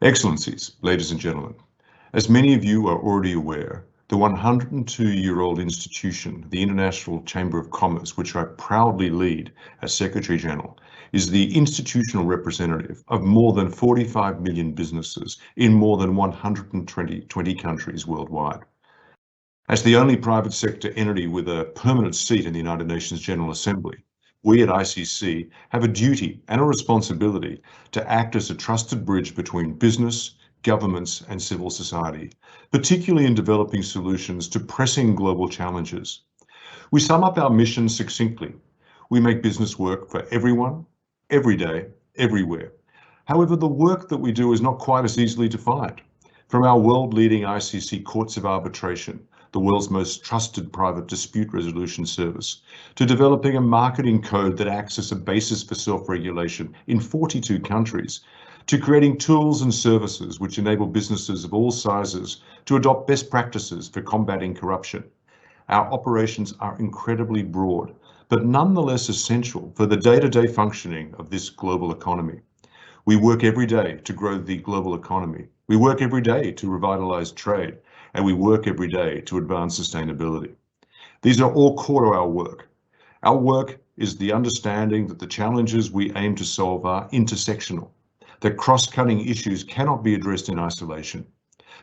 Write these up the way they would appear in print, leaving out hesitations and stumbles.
Excellencies, ladies and gentlemen, as many of you are already aware, the 102-year-old institution, the International Chamber of Commerce, which I proudly lead as Secretary General, is the institutional representative of more than 45 million businesses in more than 120 countries worldwide. As the only private sector entity with a permanent seat in the United Nations General Assembly, we at ICC have a duty and a responsibility to act as a trusted bridge between business, governments and civil society, particularly in developing solutions to pressing global challenges. We sum up our mission succinctly. We make business work for everyone, every day, everywhere. However, the work that we do is not quite as easily defined. From our world-leading ICC Courts of Arbitration, the world's most trusted private dispute resolution service, to developing a marketing code that acts as a basis for self-regulation in 42 countries, to creating tools and services which enable businesses of all sizes to adopt best practices for combating corruption. Our operations are incredibly broad, but nonetheless essential for the day-to-day functioning of this global economy. We work every day to grow the global economy. We work every day to revitalize trade, and we work every day to advance sustainability. These are all core to our work. Our work is the understanding that the challenges we aim to solve are intersectional, that cross-cutting issues cannot be addressed in isolation.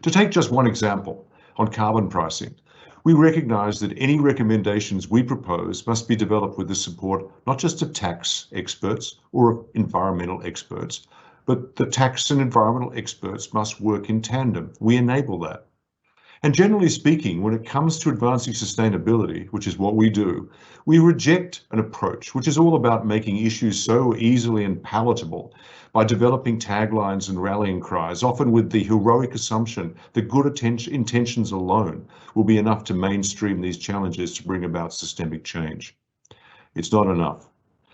To take just one example, on carbon pricing, we recognize that any recommendations we propose must be developed with the support not just of tax experts or of environmental experts, but the tax and environmental experts must work in tandem. We enable that. And generally speaking, when it comes to advancing sustainability, which is what we do, we reject an approach which is all about making issues so easily and palatable by developing taglines and rallying cries, often with the heroic assumption that good intentions alone will be enough to mainstream these challenges to bring about systemic change. It's not enough.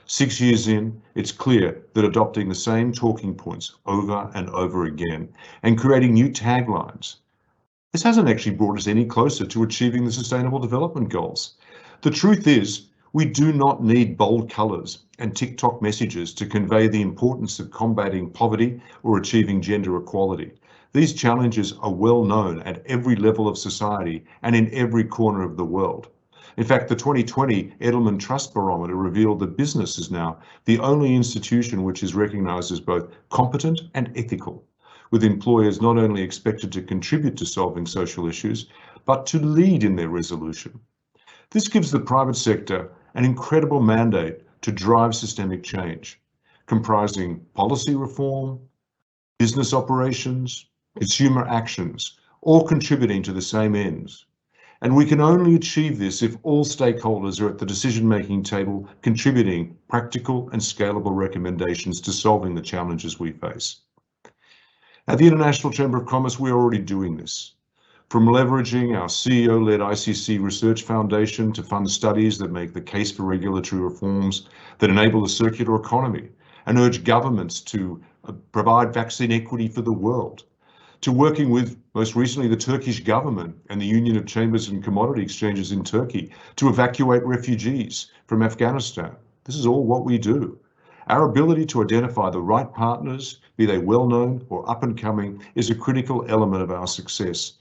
6 years in, it's clear that adopting the same talking points over and over again and creating new taglines, this hasn't actually brought us any closer to achieving the Sustainable Development Goals. The truth is, we do not need bold colours and TikTok messages to convey the importance of combating poverty or achieving gender equality. These challenges are well known at every level of society and in every corner of the world. In fact, the 2020 Edelman Trust Barometer revealed that business is now the only institution which is recognised as both competent and ethical, with employers not only expected to contribute to solving social issues, but to lead in their resolution. This gives the private sector an incredible mandate to drive systemic change, comprising policy reform, business operations, consumer actions, all contributing to the same ends. And we can only achieve this if all stakeholders are at the decision-making table contributing practical and scalable recommendations to solving the challenges we face. At the International Chamber of Commerce, we're already doing this. From leveraging our CEO-led ICC Research Foundation to fund studies that make the case for regulatory reforms that enable a circular economy and urge governments to provide vaccine equity for the world, to working with, most recently, the Turkish government and the Union of Chambers and Commodity Exchanges in Turkey to evacuate refugees from Afghanistan. This is all what we do. Our ability to identify the right partners, be they well-known or up-and-coming, is a critical element of our success.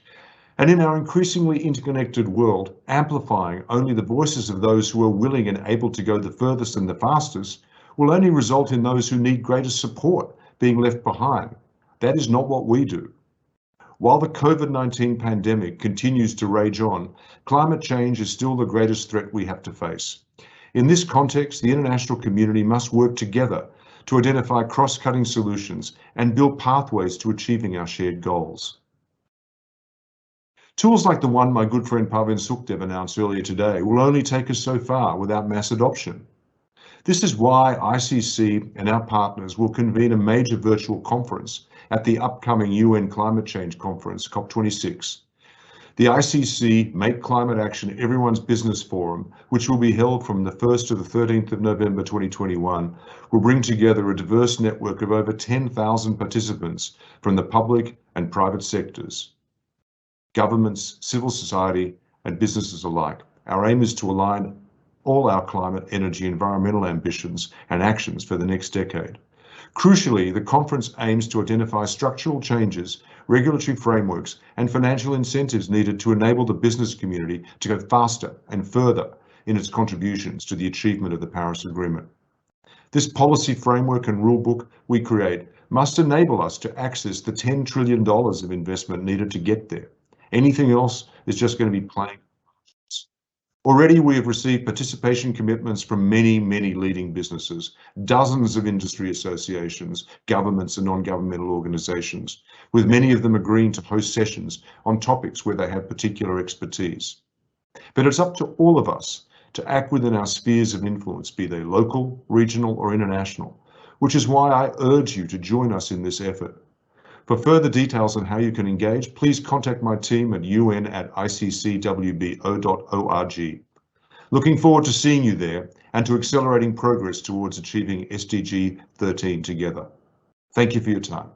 And in our increasingly interconnected world, amplifying only the voices of those who are willing and able to go the furthest and the fastest will only result in those who need greater support being left behind. That is not what we do. While the COVID-19 pandemic continues to rage on, climate change is still the greatest threat we have to face. In this context, the international community must work together to identify cross-cutting solutions and build pathways to achieving our shared goals. Tools like the one my good friend Pavan Sukhdev announced earlier today will only take us so far without mass adoption. This is why ICC and our partners will convene a major virtual conference at the upcoming UN Climate Change Conference, COP26. The ICC Make Climate Action Everyone's Business Forum, which will be held from the 1st to the 13th of November 2021, will bring together a diverse network of over 10,000 participants from the public and private sectors, governments, civil society, and businesses alike. Our aim is to align all our climate, energy, environmental ambitions and actions for the next decade. Crucially, the conference aims to identify structural changes, regulatory frameworks, and financial incentives needed to enable the business community to go faster and further in its contributions to the achievement of the Paris Agreement. This policy framework and rulebook we create must enable us to access the $10 trillion of investment needed to get there. Anything else is just going to be playing. Already we have received participation commitments from many leading businesses, dozens of industry associations, governments and non-governmental organisations, with many of them agreeing to host sessions on topics where they have particular expertise. But it's up to all of us to act within our spheres of influence, be they local, regional or international, which is why I urge you to join us in this effort. For further details on how you can engage, please contact my team at un@iccwbo.org. Looking forward to seeing you there and to accelerating progress towards achieving SDG 13 together. Thank you for your time.